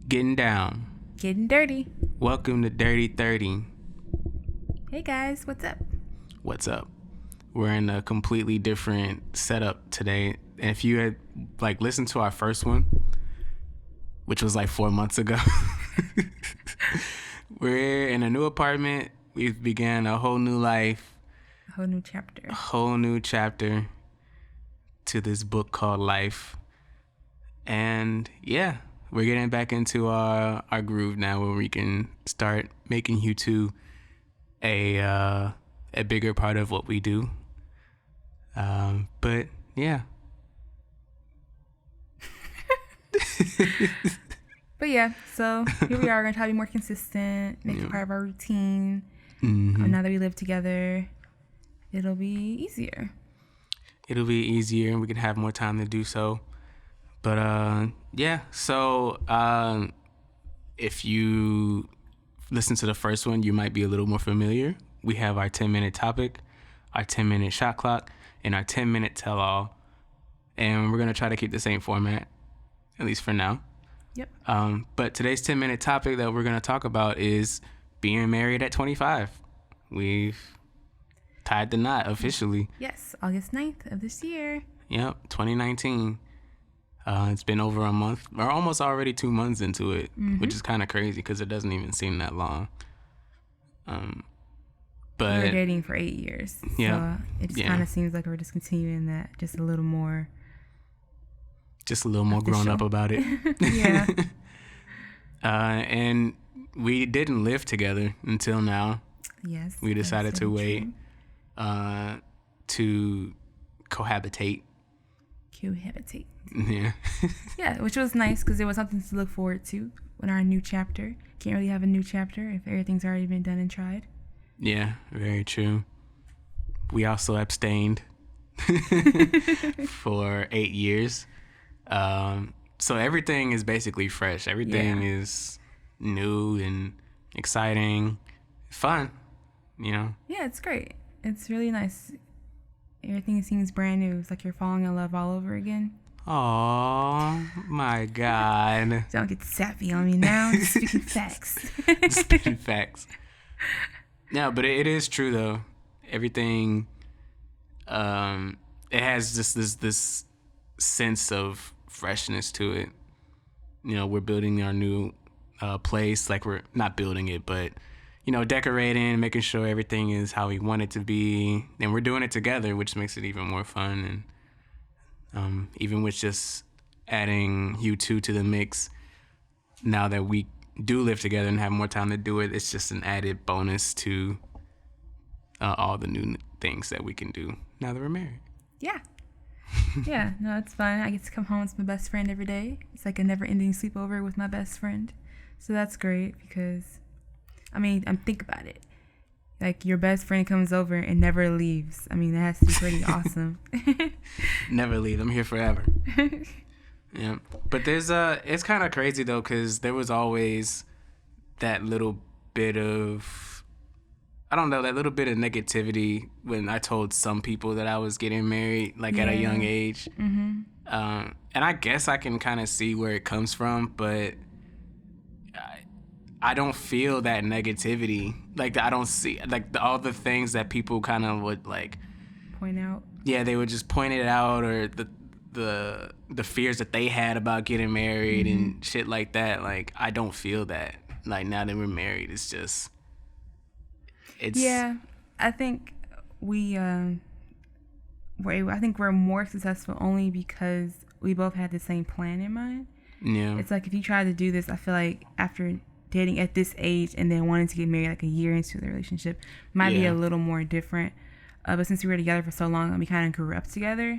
Getting down. Getting dirty. Welcome to Dirty 30. Hey guys, what's up? What's up? We're in a completely different setup today. And if you had listened to our first one, which was 4 months ago, we're in a new apartment. We've began a whole new life. A whole new chapter. A whole new chapter to this book called Life. And yeah, we're getting back into our groove now where we can start making you two a bigger part of what we do. But yeah. But yeah, so here we are. We're going to try to be more consistent, make it part of our routine. Mm-hmm. Now that we live together, it'll be easier. It'll be easier and we can have more time to do so. But yeah, so if you listen to the first one, you might be a little more familiar. We have our 10-minute topic, our 10-minute shot clock, and our 10-minute tell-all. And we're going to try to keep the same format, at least for now. Yep. But today's 10-minute topic that we're going to talk about is being married at 25. We've tied the knot officially. Yes, August 9th of this year. Yep, 2019. It's been over a month. We're almost already 2 months into it, which is kind of crazy because it doesn't even seem that long. But we were dating for 8 years. Yeah. So it just kind of seems like we're just continuing that just a little more. Just a little more grown up about it. Yeah. And we didn't live together until now. Yes. We decided to wait to cohabitate. Cohabitate. Yeah. Yeah, which was nice because there was something to look forward to in our new chapter. Can't really have a new chapter if everything's already been done and tried. Yeah, very true. We also abstained for 8 years. So everything is basically fresh. Everything is new and exciting, fun, you know? Yeah, it's great. It's really nice. Everything seems brand new. It's like you're falling in love all over again. Oh my God. Don't get sappy on me now. Just speaking facts. Speaking facts. No, but it is true though. Everything, it has just this sense of freshness to it. You know, we're building our new place. We're not building it, but decorating, making sure everything is how we want it to be, and we're doing it together, which makes it even more fun. And even with just adding you two to the mix, now that we do live together and have more time to do it, it's just an added bonus to all the new things that we can do now that we're married. Yeah. Yeah, no, it's fun. I get to come home with my best friend every day. It's like a never-ending sleepover with my best friend. So that's great because, think about it. Like, your best friend comes over and never leaves. That has to be pretty awesome. Never leave. I'm here forever. Yeah. But it's kind of crazy, though, because there was always that little bit of, that little bit of negativity when I told some people that I was getting married, at a young age. Mm-hmm. And I guess I can kind of see where it comes from, but I don't feel that negativity. I don't see all the things that people kind of would point out. Yeah, they would just point it out, or the fears that they had about getting married and shit like that. I don't feel that. Now that we're married, it's just Yeah, I think I think we're more successful only because we both had the same plan in mind. Yeah. It's if you try to do this, I feel like after dating at this age and then wanting to get married a year into the relationship might be a little more different. But since we were together for so long and we kind of grew up together,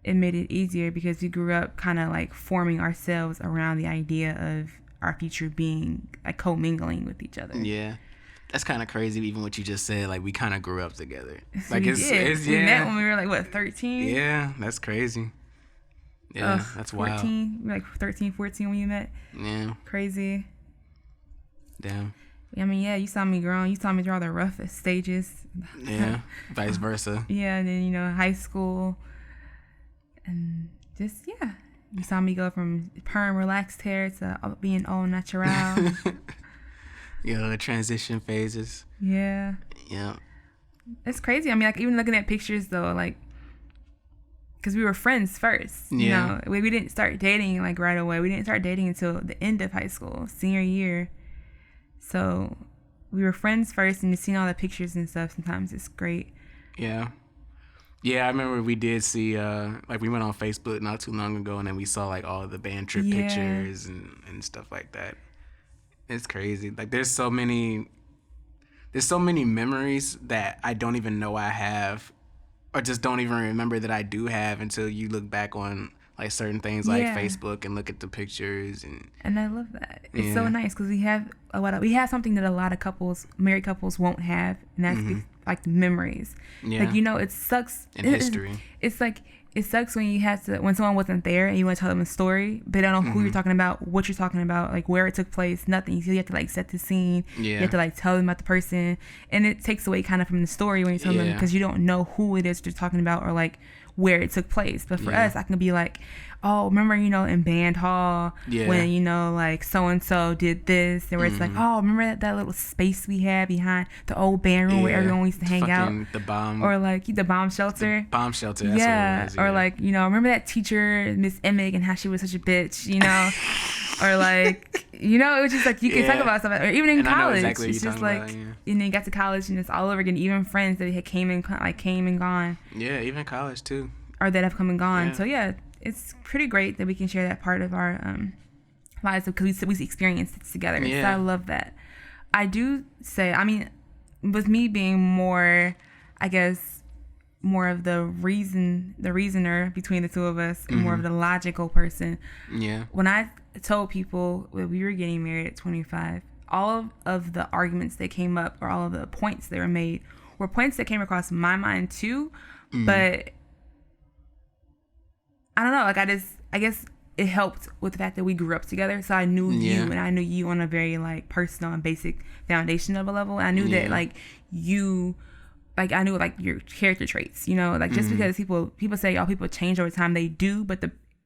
it made it easier because we grew up kind of forming ourselves around the idea of our future being commingling with each other. Yeah. That's kind of crazy, even what you just said. We kind of grew up together. We met when we were 13? Yeah, that's crazy. Yeah, that's 14, wild. 13, 14 when you met. Yeah. Crazy. Damn. You saw me growing. You saw me through all the roughest stages. Yeah, vice versa. Yeah, and then, high school. And just, You saw me go from perm relaxed hair to being all natural. The transition phases. Yeah. Yeah. It's crazy. I mean, like, even looking at pictures, though, like, because we were friends first. You know, we didn't start dating, like, right away. We didn't start dating until the end of high school, senior year. So we were friends first, and just seeing all the pictures and stuff, sometimes it's great. Yeah. Yeah, I remember we did see, like, we went on Facebook not too long ago, and then we saw, like, all of the band trip pictures and stuff like that. It's crazy. Like, there's so many memories that I don't even know I have, or just don't even remember that I do have until you look back on, like, certain things like Facebook and look at the pictures. And I love that. It's so nice because we have something that a lot of married couples won't have, and that's like the memories. Yeah. Like, you know, it sucks. In history. It's like, it sucks when someone wasn't there and you want to tell them a story, but they don't know who you're talking about, what you're talking about, like where it took place, nothing. So you have to, like, set the scene. Yeah. You have to, like, tell them about the person, and it takes away kind of from the story when you tell them, because you don't know who it is you're talking about or, like, where it took place. But for us, I can be like, oh, remember, you know, in band hall when, you know, like, so and so did this, and where it's like, oh, remember that little space we had behind the old band room where everyone used to hang out, the bomb, or like the bomb shelter. That's what it was, or like, you know, remember that teacher, Miss Emmett, and how she was such a bitch, you know. Or like, you know, it was just like, you can talk about stuff, or even in college, it's just like about, and then you got to college and it's all over again. Even friends that had came and gone, even college too, or that have come and gone. So it's pretty great that we can share that part of our lives, because we experienced it together. So I love that. I do say, I mean, with me being more, I guess, more of the reasoner between the two of us, and more of the logical person. Yeah. When I told people that we were getting married at 25, all of the arguments that came up, or all of the points that were made, were points that came across my mind too, but I don't know, like, I guess it helped with the fact that we grew up together, so I knew you, and I knew you on a very, like, personal and basic foundation of a level. And I knew that, like, you, like, I knew, like, your character traits, you know, like, just because people say, oh, people change over time, they do, but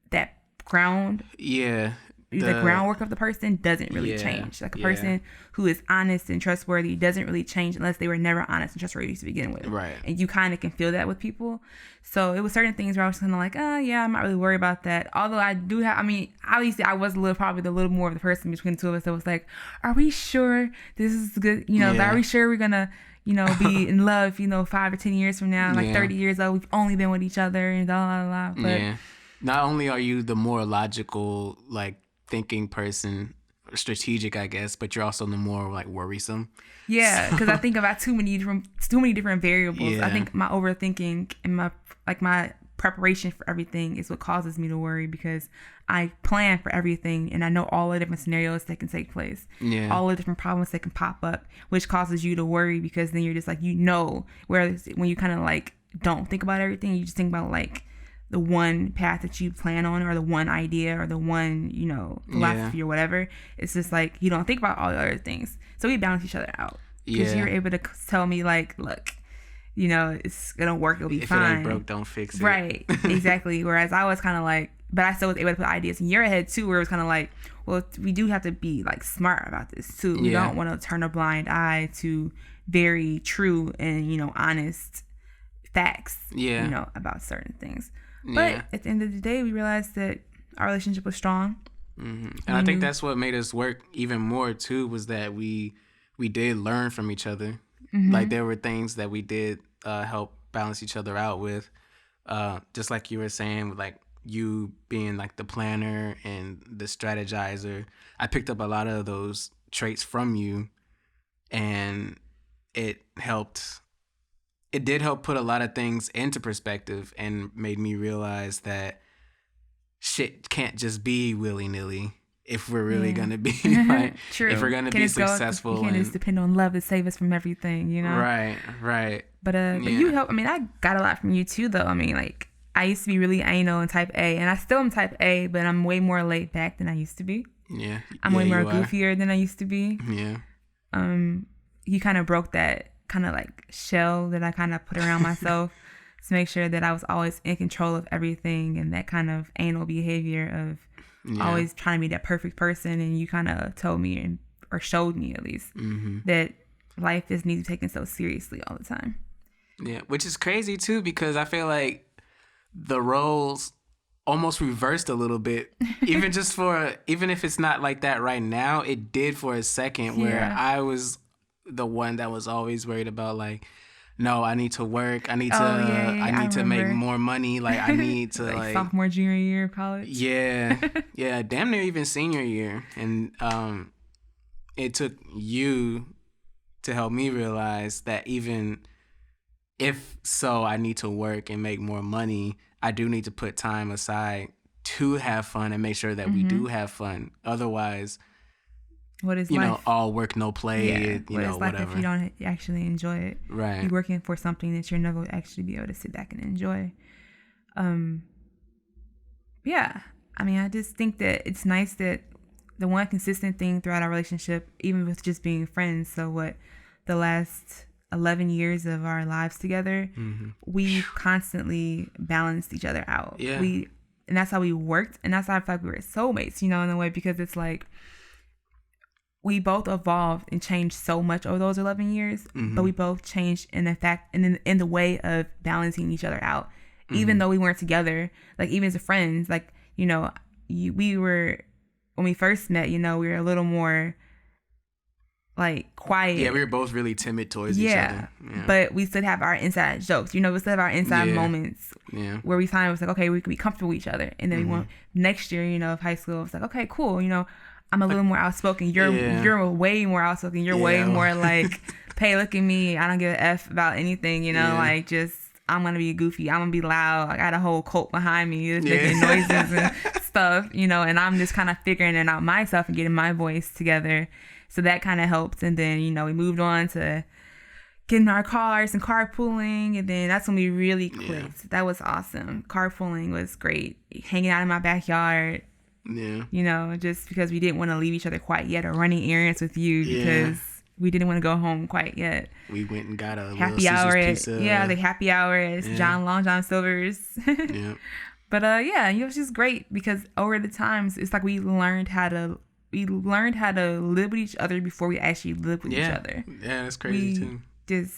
that ground, the groundwork of the person doesn't really change. Like, a person who is honest and trustworthy doesn't really change unless they were never honest and trustworthy to begin with. Right. And you kind of can feel that with people. So it was certain things where I was kind of like, I'm not really worried about that. Although I do have, I mean, obviously I was probably the little more of the person between the two of us that was like, are we sure this is good? You know, are we sure we're going to, you know, be in love, you know, 5 or 10 years from now, like 30 years old, we've only been with each other and blah, blah, blah. But not only are you the more logical, like, thinking person, strategic, I guess, but you're also the more, like, worrisome. Yeah, because I think about too many different variables. I think my overthinking and my preparation for everything is what causes me to worry, because I plan for everything and I know all the different scenarios that can take place, all the different problems that can pop up, which causes you to worry, because then you're just like, you know, whereas when you kind of, like, don't think about everything, you just think about, like, the one path that you plan on, or the one idea, or the one, you know, philosophy or whatever. It's just like, you don't think about all the other things. So we balance each other out, because you're able to tell me, like, look, you know, it's gonna work, it'll be fine. If it ain't broke, don't fix it. Right. Exactly. Whereas I was kind of like, but I still was able to put ideas in your head too, where it was kind of like, well, we do have to be, like, smart about this too. We don't want to turn a blind eye to very true and, you know, honest facts, you know, about certain things. But at the end of the day, we realized that our relationship was strong. And I think that's what made us work even more too, was that we did learn from each other. Like, there were things that we did help balance each other out with. Just like you were saying, like, you being, like, the planner and the strategizer. I picked up a lot of those traits from you, and it did help put a lot of things into perspective, and made me realize that shit can't just be willy-nilly if we're really going to be, like, True. If we're going to be successful. We can't just depend on love to save us from everything, you know? Right. But you help. I mean, I got a lot from you too, though. I mean, like, I used to be really anal and type A, and I still am type A, but I'm way more laid back than I used to be. Yeah. I'm way more goofier than I used to be. Yeah. You kind of broke that kind of, like, shell that I kind of put around myself. to make sure that I was always in control of everything, and that kind of anal behavior of always trying to be that perfect person. And you kind of told me, or showed me at least, that life doesn't need to be taken so seriously all the time. Yeah, which is crazy too, because I feel like the roles almost reversed a little bit. Even if it's not like that right now, it did for a second, where I was the one that was always worried about, like, no, I need to work. I need to I need to make more money. Like, I need to like sophomore, junior year of college. Yeah. Yeah, damn near even senior year. And it took you to help me realize that even if I need to work and make more money, I do need to put time aside to have fun and make sure that we do have fun. Otherwise, what is life? All work, no play, whatever. If you don't actually enjoy it. Right. You're working for something that you're never actually be able to sit back and enjoy. Yeah. I mean, I just think that it's nice that the one consistent thing throughout our relationship, even with just being friends, so the last 11 years of our lives together, we constantly balanced each other out. Yeah. And that's how we worked. And that's how I feel like we were soulmates, in a way, because it's like, we both evolved and changed so much over those 11 years, but we both changed in the fact and in the way of balancing each other out. Even though we weren't together, like, even as friends, like, we were, when we first met, we were a little more like quiet. Yeah, we were both really timid towards each other. Yeah. But we still have our inside jokes, we still have our inside moments where we finally was like, okay, we can be comfortable with each other. And then we went next year, of high school, it's like, okay, cool, I'm a little more outspoken. You're way more outspoken. You're way more like, hey, look at me. I don't give a F about anything, like, just, I'm going to be goofy. I'm going to be loud. I got a whole cult behind me just making noises and stuff, and I'm just kind of figuring it out myself and getting my voice together. So that kind of helped. And then, we moved on to getting our cars and carpooling. And then that's when we really clicked. Yeah. That was awesome. Carpooling was great. Hanging out in my backyard. Yeah. Just because we didn't want to leave each other quite yet, or running errands with you because we didn't want to go home quite yet. We went and got a happy hour the happy hour at Long John Silver's. Yeah. But it was just great because over the times it's like we learned how to live with each other before we actually lived with each other. Yeah, that's crazy too. Just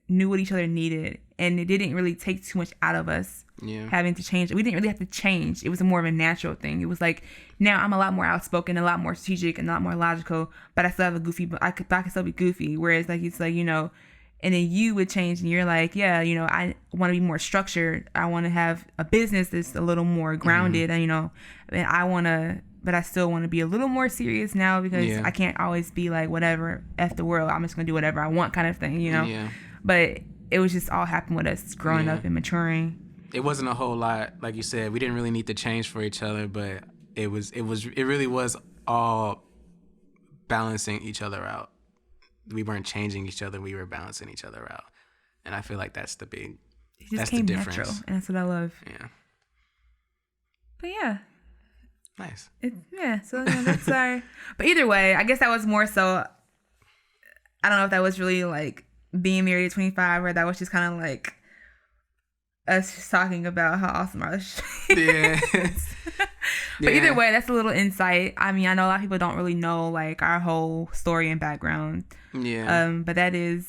knew what each other needed, and it didn't really take too much out of us having to change. We didn't really have to change. It was more of a natural thing. It was like, now I'm a lot more outspoken, a lot more strategic, and a lot more logical, but I still have a goofy, but I could still be goofy. Whereas like, it's like, and then you would change and you're like, I want to be more structured. I want to have a business that's a little more grounded, and but I still want to be a little more serious now because I can't always be like, whatever, F the world, I'm just going to do whatever I want kind of thing, Yeah. But it was just all happened with us growing up and maturing. It wasn't a whole lot, like you said. We didn't really need to change for each other, but it really was all balancing each other out. We weren't changing each other, we were balancing each other out. And I feel like that's the difference. It just came natural, and that's what I love. Yeah. But yeah. Nice. So that's our... But either way, I guess that was more so... I don't know if that was really like being married at 25, or that was just kind of like us just talking about how awesome our relationship is. But either way, that's a little insight. I mean, I know a lot of people don't really know like our whole story and background. Yeah. But that is...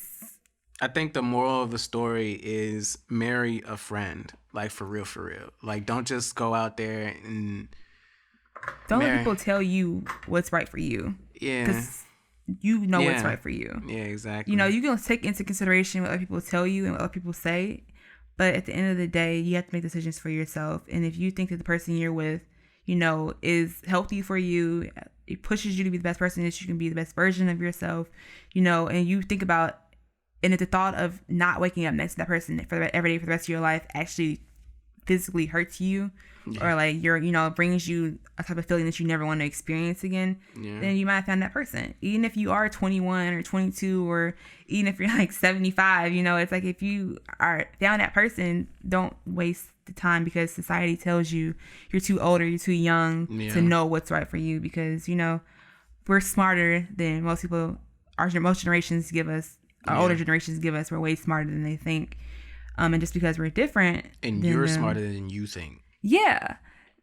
I think the moral of the story is marry a friend. Like, for real, for real. Like, don't just go out there and... Don't let people tell you what's right for you. Yeah. Because what's right for you. Yeah, exactly. You can take into consideration what other people tell you and what other people say. But at the end of the day, you have to make decisions for yourself. And if you think that the person you're with, is healthy for you, it pushes you to be the best person that you can be, the best version of yourself, and you think about, and if the thought of not waking up next to that person every day for the rest of your life actually physically hurts you, or like brings you a type of feeling that you never want to experience again, then you might find that person. Even if you are 21 or 22, or even if you're like 75, it's like, if you are found that person, don't waste the time because society tells you you're too old or you're too young to know what's right for you, because we're smarter than most people. Most generations give us, our older generations give us. We're way smarter than they think. And just because we're different, and you're smarter than you think. Yeah,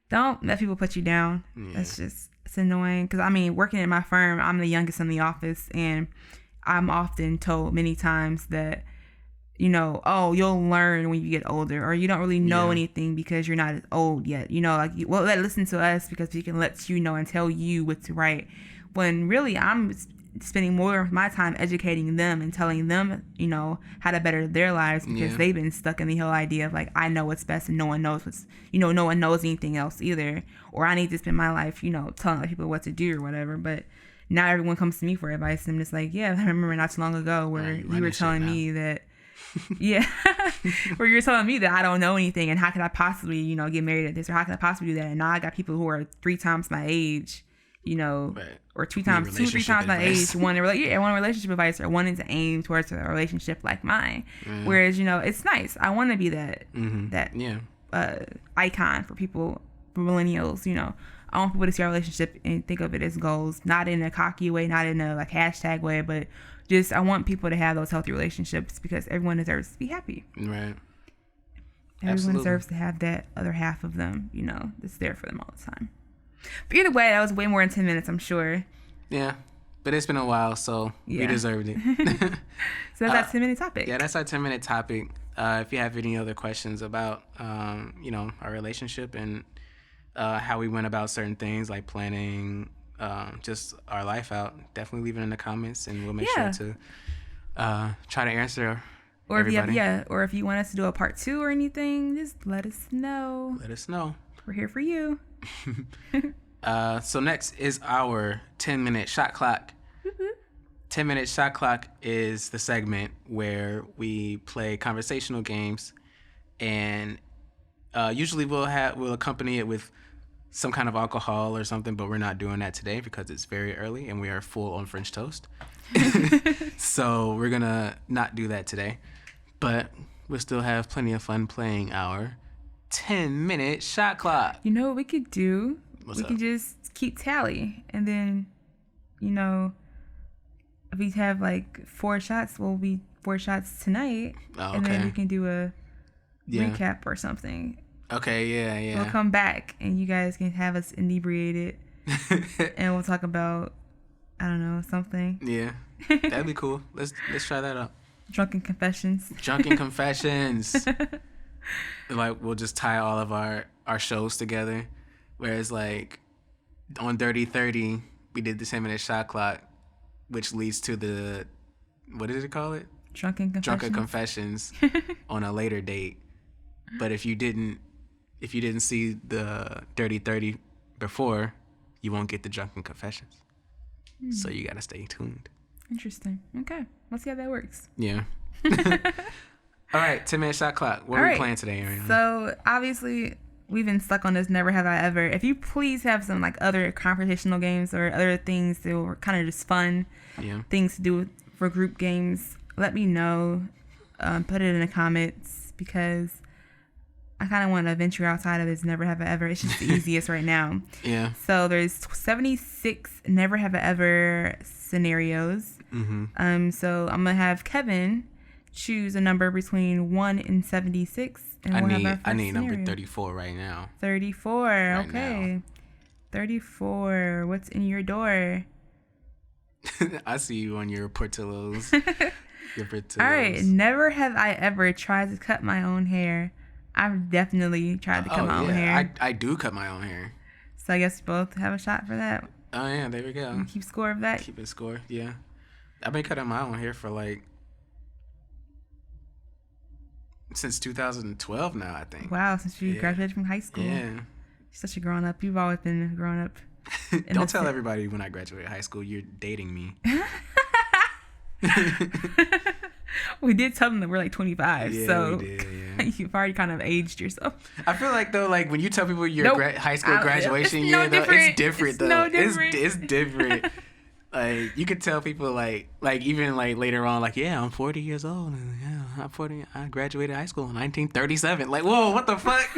don't let people put you down. That's just, it's annoying. Because I mean, working in my firm, I'm the youngest in the office, and I'm often told many times that, you know, oh, you'll learn when you get older, or you don't really know anything because you're not as old yet. You know, like, well, listen to us because we can let you know and tell you what's right. When really, I'm spending more of my time educating them and telling them, you know, how to better their lives, because they've been stuck in the whole idea of like, I know what's best and no one knows what's, you know, no one knows anything else either, or I need to spend my life, you know, telling other people what to do or whatever. But now everyone comes to me for advice, and I'm just like, yeah, I remember not too long ago where you were telling me that where you're telling me that I don't know anything, and how could I possibly, you know, get married at this, or how could I possibly do that? And now I got people who are 3 times my age, you know, or 2 times, 3 times my age, one relationship advice, or one is aim towards a relationship like mine. Whereas, you know, it's nice. I want to be that icon for people, for millennials. You know, I want people to see our relationship and think of it as goals, not in a cocky way, not in a like hashtag way, but just I want people to have those healthy relationships, because everyone deserves to be happy. Right. Everyone deserves to have that other half of them, you know, that's there for them all the time. But either way, that was way more than 10 minutes, I'm sure. Yeah, but it's been a while, so we deserved it. So that's our 10-minute topic. Yeah, that's our 10-minute topic. If you have any other questions about, you know, our relationship and how we went about certain things, like planning just our life out, definitely leave it in the comments, and we'll make sure to try to answer everybody. Or if you want us to do a part 2 or anything, just let us know. Let us know. We're here for you. So next is our 10-minute shot clock. 10-minute shot clock is the segment where we play conversational games, and usually we'll accompany it with some kind of alcohol or something, but we're not doing that today because it's very early and we are full on French toast. So we're gonna not do that today, but we'll still have plenty of fun playing our 10-minute shot clock. You know what we could do? What's we up? could just keep tally, and then, you know, if we have like 4 shots, we'll be 4 shots tonight. And then we can do a recap or something. Okay, yeah. We'll come back and you guys can have us inebriated and we'll talk about, I don't know, something. Yeah, that'd be cool. Let's try that out. Drunken confessions. Like, we'll just tie all of our shows together. Whereas, like, on Dirty 30, we did the 10-minute shot clock, which leads to the, what did it call it? Drunken confessions on a later date. But if you didn't see the Dirty 30 before, you won't get the drunken confessions. So you gotta stay tuned. Interesting. Okay, let's see how that works. Yeah. All right, 10-minute shot clock. What are we playing today, Ariana? So obviously we've been stuck on this Never Have I Ever. If you please have some like other conversational games or other things that were kind of just fun things to do for group games, let me know. Put it in the comments, because I kind of want to venture outside of this Never Have I Ever. It's just the easiest right now. Yeah. So there's 76 Never Have I Ever scenarios. So I'm gonna have Kevin choose a number between 1 and 76. And I need number 34 right now. 34. Okay. 34. What's in your door? I see you on your Portillo's. All right. Never have I ever tried to cut my own hair. I've definitely tried to cut my own hair. I do cut my own hair. So I guess we both have a shot for that. Oh, yeah. There we go. And keep score of that. Keep it score. Yeah. I've been cutting my own hair for since 2012 now, I think. Wow, since you graduated from high school. Yeah. You're such a grown up. You've always been a grown up. Don't tell everybody when I graduated high school you're dating me. We did tell them that we're like 25, so we did, you've already kind of aged yourself. I feel like, though, like when you tell people your high school graduation year, though, it's different, though. No different. It's different. Like, you could tell people, like even like later on, like, yeah, I'm 40 years old, and I'm 40. I graduated high school in 1937. Like, whoa, what the fuck?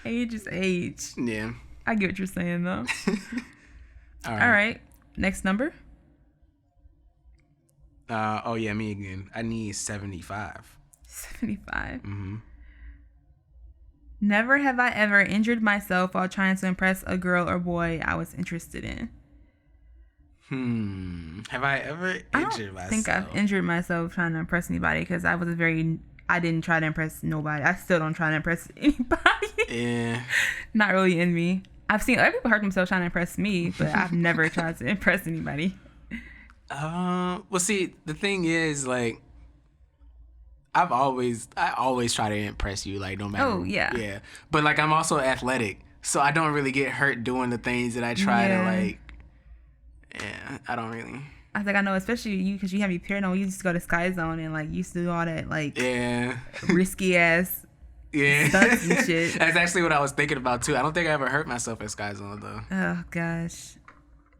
Age is age. Yeah. I get what you're saying, though. All right. Next number. Oh yeah, me again. I need 75. 75. Mm-hmm. Never have I ever injured myself while trying to impress a girl or boy I was interested in. Have I ever injured myself? I think I've injured myself trying to impress anybody because I didn't try to impress nobody. I still don't try to impress anybody. Yeah. Not really in me. I've seen other people hurt themselves trying to impress me, but I've never tried to impress anybody. Well, see, the thing is, like, I always try to impress you, like, no matter. Oh, yeah. Yeah. But, like, I'm also athletic, so I don't really get hurt doing the things that I try to, like, yeah, I don't really. I think I know, especially you, because you have me paranoid. You used to go to Sky Zone and, like, you used to do all that, like, risky ass stunts and shit. That's actually what I was thinking about, too. I don't think I ever hurt myself at Sky Zone, though. Oh, gosh.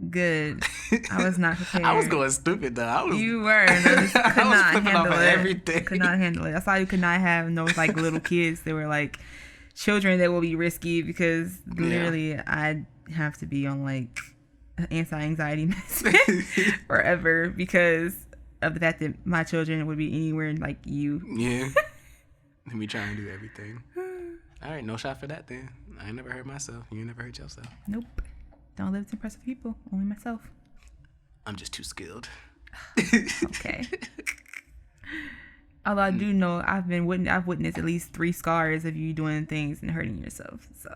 Good. I was not prepared. I was going stupid, though. You were. I could not handle it. Everything. Could not handle it. That's why you could not have those, like, little kids that were, like, children that will be risky because literally I'd have to be on, like, anti-anxiety medicine forever because of the fact that my children would be anywhere like you. Yeah. Let me try and do everything. All right, no shot for that then. I ain't never hurt myself. You ain't never hurt yourself. Nope. Don't live to impress people. Only myself. I'm just too skilled. Okay. Although I do know I've witnessed at least 3 scars of you doing things and hurting yourself. So.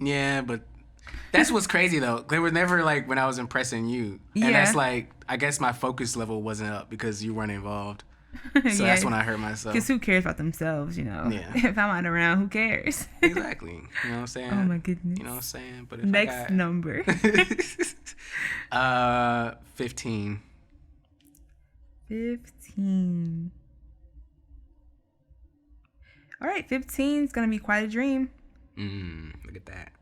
Yeah, but that's what's crazy though. They were never like when I was impressing you, and that's like I guess my focus level wasn't up because you weren't involved. So that's when I hurt myself. Because who cares about themselves, you know? Yeah. If I'm not around, who cares? Exactly. You know what I'm saying? Oh my goodness. You know what I'm saying? But if next number. 15. 15. All right, 15 is gonna be quite a dream. Look at that.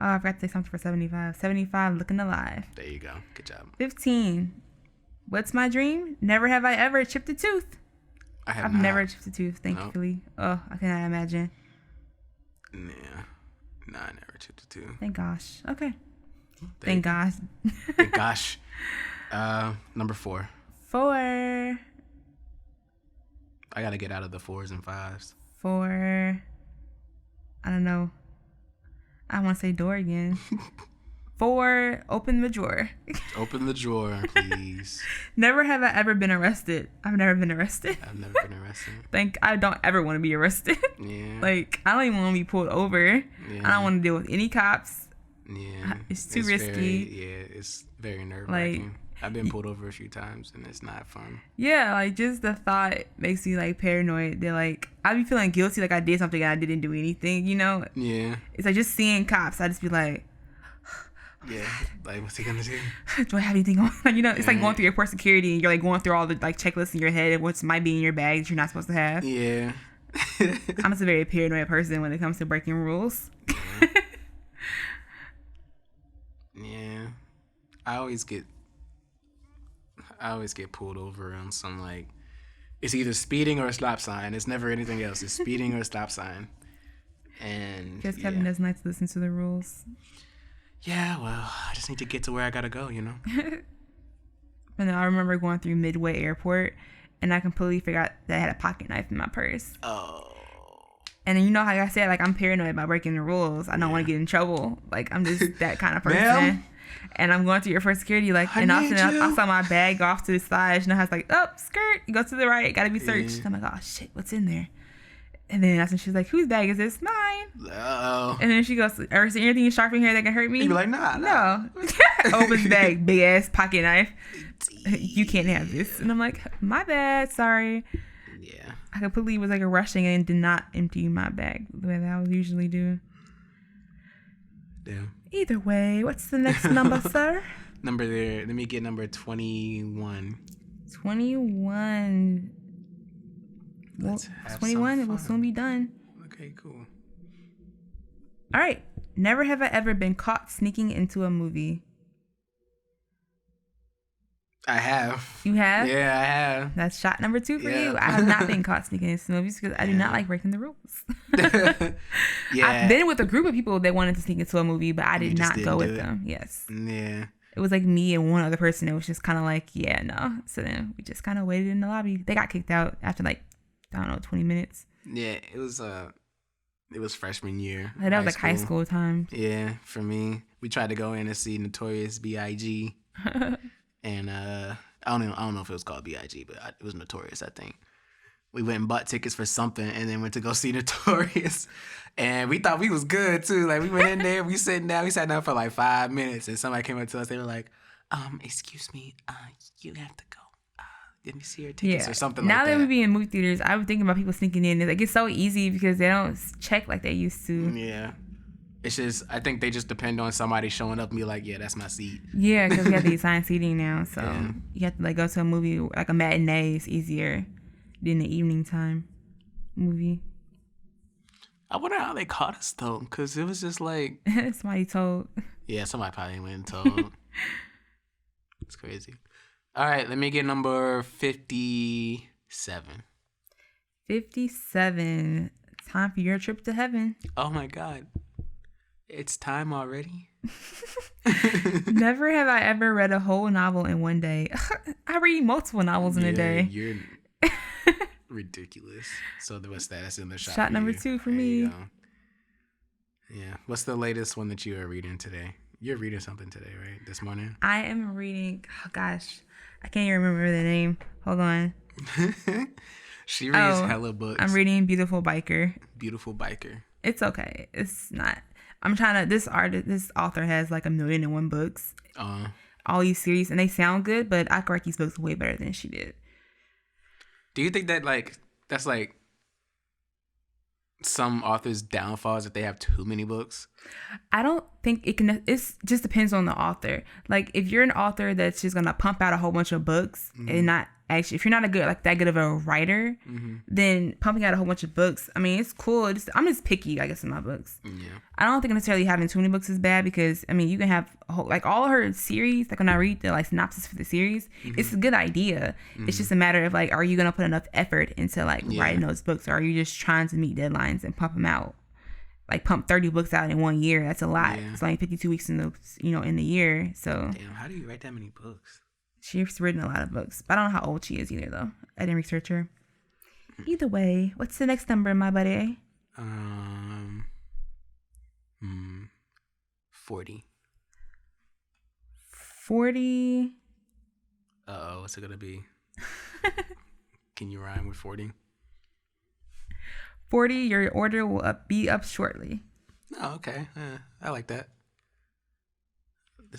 Oh, I forgot to say something for 75. 75, looking alive. There you go. Good job. 15. What's my dream? Never have I ever chipped a tooth. I've never chipped a tooth, thankfully. Nope. Oh, I cannot imagine. Yeah. No, I never chipped a tooth. Thank gosh. Okay. Thank gosh. Thank gosh. Number 4. 4. I gotta get out of the 4s and 5s. 4. I don't know. I want to say door again. 4. Open the drawer. Open the drawer, please. Never have I ever been arrested. I've never been arrested. I've never been arrested. I don't ever want to be arrested. Yeah. Like, I don't even want to be pulled over. Yeah. I don't want to deal with any cops. Yeah. It's too risky. It's very nerve-wracking. Like, I've been pulled over a few times, and it's not fun. Yeah, like, just the thought makes me, like, paranoid. They're like, I be feeling guilty, like I did something and I didn't do anything, you know? Yeah. It's like just seeing cops, I just be like... Yeah, like, what's he gonna do? Do I have anything on? Like, you know, it's like going through airport security and you're, like, going through all the, like, checklists in your head of what might be in your bag that you're not supposed to have. Yeah. I'm just a very paranoid person when it comes to breaking rules. Yeah. I always get pulled over on some, like, it's either speeding or a stop sign. It's never anything else. It's speeding or a stop sign. And because Kevin doesn't like to listen to the rules. Yeah, well, I just need to get to where I gotta go, you know? But no, I remember going through Midway Airport and I completely forgot that I had a pocket knife in my purse. Oh. And then, you know how I said, like, I'm paranoid about breaking the rules. I don't want to get in trouble. Like, I'm just that kind of person. Ma'am? And I'm going through your first security, like, and I saw my bag off to the side. You know how it's like, up, skirt, you go to the right, gotta be searched. I'm like, oh shit, what's in there? And then that's when she's like, whose bag is this? Mine. Oh. And then she goes, is there anything sharp in here that can hurt me? You be like, nah. No. Opens the bag, big ass pocket knife. You can't have this. And I'm like, my bad, sorry. Yeah. I completely was like rushing and did not empty my bag the way that I would usually do. Damn. Either way, what's the next number, sir? Number there. Let me get number 21. 21. Well, 21, it will soon be done. Okay, cool. All right. Never have I ever been caught sneaking into a movie. I have. You have? Yeah, I have. That's shot number 2 for you. I have not been caught sneaking into movies because I do not like breaking the rules. Yeah. I've been with a group of people that wanted to sneak into a movie, but I did not go with them. Yes. Yeah. It was like me and one other person. It was just kind of like, yeah, no. So then we just kind of waited in the lobby. They got kicked out after like, I don't know, 20 minutes. Yeah, it was freshman year. Like, that was like high school time. Yeah, for me, we tried to go in and see Notorious B.I.G. and I don't know if it was called B.I.G., but it was Notorious, I think. We went and bought tickets for something and then went to go see Notorious. And we thought we was good too. Like, we went in there, we sat down for like 5 minutes, and somebody came up to us. They were like, excuse me, you have to go. Let me see your tickets or something like that. Now that we be in movie theaters, I was thinking about people sneaking in. It's like, it's so easy because they don't check like they used to. Yeah. It's just, I think they just depend on somebody showing up and be like, yeah, that's my seat. Yeah, because we have the assigned seating now. So you have to like go to a movie, like a matinee is easier than the evening time movie. I wonder how they caught us though, because it was just like... Somebody told. Yeah, somebody probably went and told. It's crazy. All right, let me get number 57. 57. Time for your trip to heaven. Oh my God. It's time already? Never have I ever read a whole novel in one day. I read multiple novels in a day. You're ridiculous. So what's that? That's in the shot. Shot number 2 for me. Yeah. What's the latest one that you are reading today? You're reading something today, right? This morning? I am reading, oh gosh, I can't even remember the name. Hold on. She reads hella books. I'm reading Beautiful Biker. Beautiful Biker. It's okay. It's not. I'm trying to, this author has like 1,000,001 books. All these series, and they sound good, but I could write these books way better than she did. Do you think that that's like some authors' downfalls that they have too many books? I don't think it can. It just depends on the author. Like, if you're an author that's just gonna pump out a whole bunch of books and not actually, if you're not that good of a writer, then pumping out a whole bunch of books, I mean, it's cool. I'm just picky, I guess, in my books. Yeah. I don't think necessarily having too many books is bad, because I mean, you can have like all her series. Like, when I read the like synopsis for the series, it's a good idea. It's just a matter of like, are you gonna put enough effort into like writing those books, or are you just trying to meet deadlines and pump them out? Like, pump 30 books out in 1 year. That's a lot. Yeah. It's only 52 weeks in the year. So damn, how do you write that many books? She's written a lot of books, but I don't know how old she is either, though. I didn't research her. Either way, what's the next number, my buddy? 40. 40. Uh-oh, what's it gonna be? Can you rhyme with 40? 40, your order will be up shortly. Oh, okay. I like that. I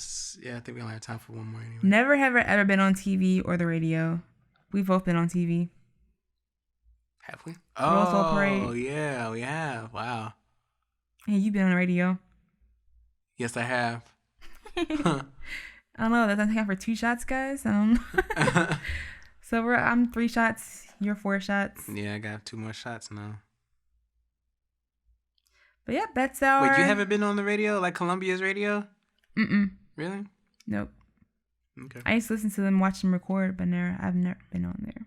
think we only have time for one more anyway. Never have I ever been on TV or the radio. We've both been on TV. Have we? Roswell Parade. Oh, yeah, we have. Wow. And you've been on the radio. Yes, I have. I don't know. That's time for 2 shots, guys. So I'm 3 shots. You're 4 shots. Yeah, I got 2 more shots now. But yeah, that's our... Wait, you haven't been on the radio? Like Columbia's radio? Mm-mm. Really? Nope. Okay. I used to listen to them, watch them record, but I've never been on there.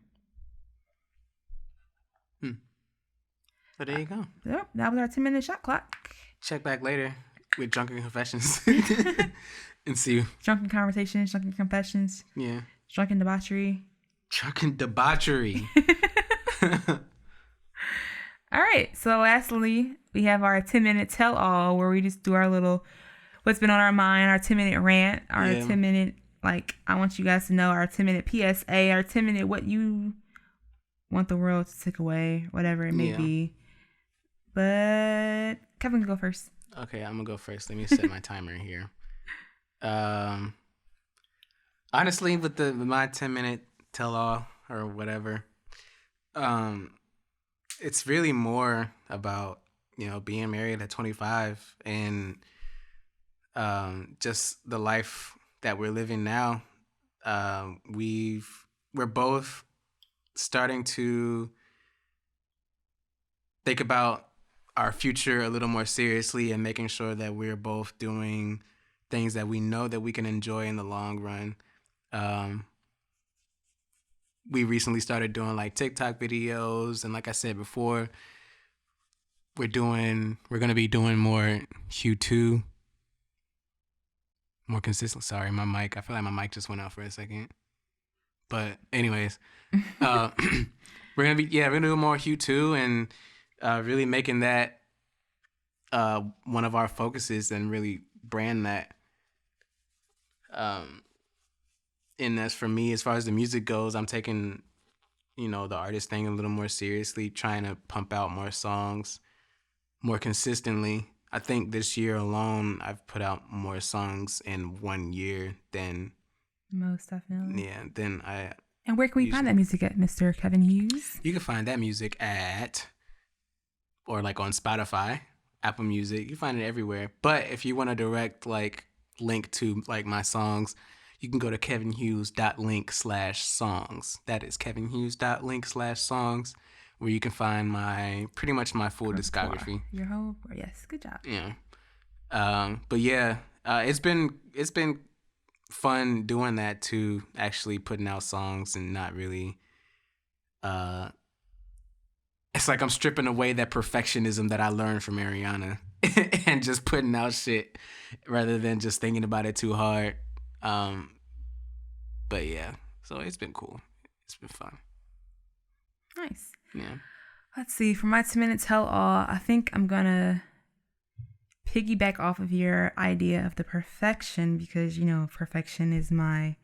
But there you go. Yep, that was our 10-minute shot clock. Check back later with Drunken Confessions and see. Drunken Conversations, Drunken Confessions. Yeah. Drunken Debauchery. Drunken Debauchery. All right. So lastly, we have our 10-minute tell-all, where we just do our little what's been on our mind, our 10-minute rant, our 10-minute, like, I want you guys to know, our 10-minute PSA, our 10-minute what you want the world to take away, whatever it may be. But Kevin can go first. Okay, I'm going to go first. Let me set my timer here. Honestly, with my 10-minute tell-all or whatever, it's really more about, being married at 25 and just the life that we're living now. We're both starting to think about our future a little more seriously and making sure that we're both doing things that we know that we can enjoy in the long run. We recently started doing like TikTok videos, and like I said before, we're going to be doing more Q2, more consistent. Sorry, my mic. I feel like my mic just went out for a second. But anyways, we're gonna do more Hue 2 and really making that one of our focuses and really brand that. And as for me, as far as the music goes, I'm taking, the artist thing a little more seriously, trying to pump out more songs more consistently. I think this year alone, I've put out more songs in 1 year than most definitely. Yeah, than I. And where can we find that music at, Mr. Kevin Hughes? You can find that music or like on Spotify, Apple Music. You can find it everywhere. But if you want a direct link to like my songs, you can go to kevinhughes.link/songs. That is kevinhughes.link/songs, where you can find pretty much my full discography. Your whole, yes, good job. Yeah. But yeah, it's been fun doing that too, actually putting out songs and not really, it's like I'm stripping away that perfectionism that I learned from Ariana and just putting out shit rather than just thinking about it too hard. But yeah, so it's been cool. It's been fun. Nice. Yeah. Let's see. For my 2-minute tell all, I think I'm going to piggyback off of your idea of the perfection because, perfection is my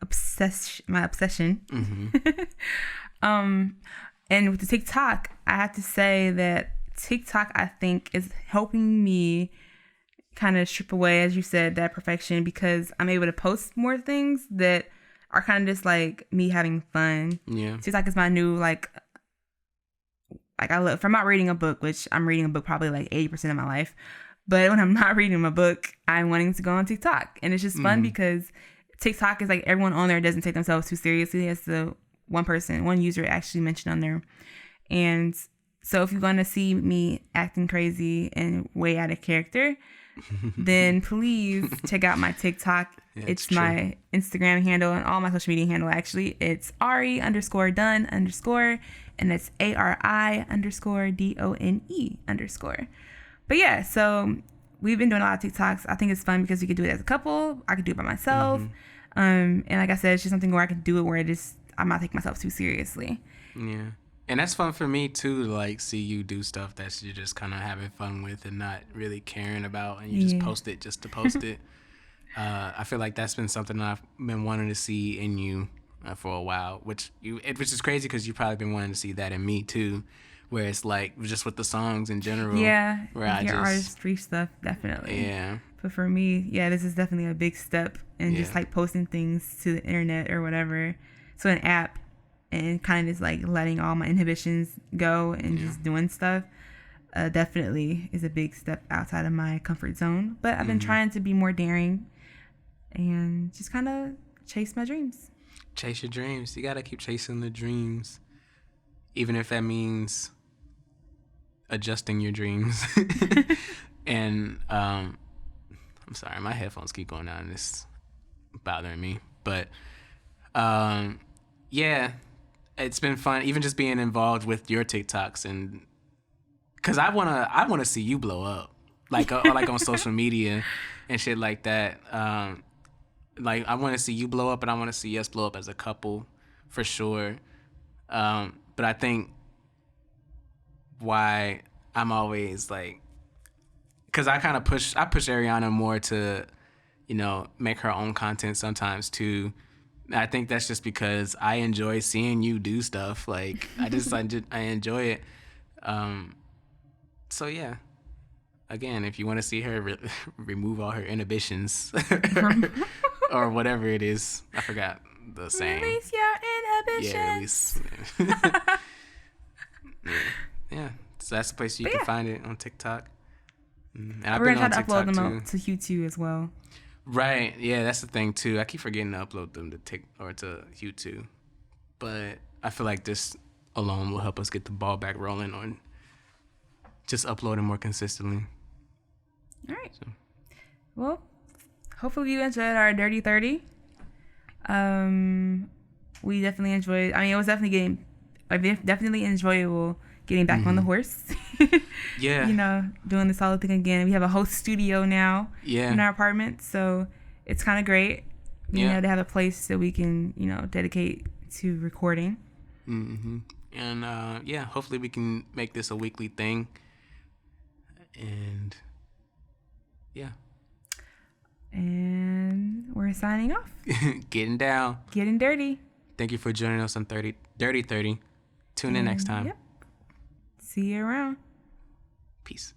obsession. Mm-hmm. And with the TikTok, I have to say that TikTok, I think, is helping me kind of strip away, as you said, that perfection because I'm able to post more things that are kind of just like me having fun. Yeah. TikTok is my new, if I'm not reading a book, which I'm reading a book probably 80% of my life, but when I'm not reading my book, I'm wanting to go on TikTok. And it's just fun because TikTok is everyone on there doesn't take themselves too seriously, as the one user actually mentioned on there. And so if you're going to see me acting crazy and way out of character, then please check out my TikTok. Yeah, it's my Instagram handle and all my social media handle, actually. It's Ari_Done_, and it's ARI_DONE_. But yeah, so we've been doing a lot of TikToks. I think it's fun because we could do it as a couple. I could do it by myself. And like I said, it's just something where I can do it where I'm not taking myself too seriously. Yeah. And that's fun for me too, to see you do stuff that you're just kind of having fun with and not really caring about, and you just post it just to post it. I feel like that's been something I've been wanting to see in you for a while, which is crazy because you've probably been wanting to see that in me too, where it's just with the songs in general. Yeah, where your artistry stuff, definitely. Yeah. But for me, this is definitely a big step in just posting things to the internet or whatever, to an app, and kind of just letting all my inhibitions go and just doing stuff. Definitely is a big step outside of my comfort zone. But I've been trying to be more daring and just kind of chase my dreams. Chase your dreams. You gotta keep chasing the dreams, even if that means adjusting your dreams. And I'm sorry, my headphones keep going out and it's bothering me. But yeah, it's been fun, even just being involved with your TikToks, and because I wanna see you blow up, or on social media and shit like that. I want to see you blow up, and I want to see us blow up as a couple, for sure. But I think why I'm always because I push Ariana more to, make her own content sometimes too. I think that's just because I enjoy seeing you do stuff. I enjoy it. So yeah. Again, if you want to see her remove all her inhibitions or whatever it is, I forgot the saying. Release your inhibitions. Yeah, yeah. So that's the place you can find it on TikTok. And We're going to try to upload them to YouTube as well. Right. Yeah, that's the thing too. I keep forgetting to upload them to YouTube. But I feel like this alone will help us get the ball back rolling on just uploading more consistently. All right. So. Well, hopefully you enjoyed our Dirty 30. We definitely enjoyed. It was definitely enjoyable getting back on the horse. Yeah. Doing the solid thing again. We have a host studio now in our apartment, so it's kind of great, you know, to have a place that we can, you know, dedicate to recording. Mm-hmm. And hopefully we can make this a weekly thing. And yeah. And we're signing off. Getting down. Getting dirty. Thank you for joining us on Dirty 30. Tune in next time. Yep. See you around. Peace.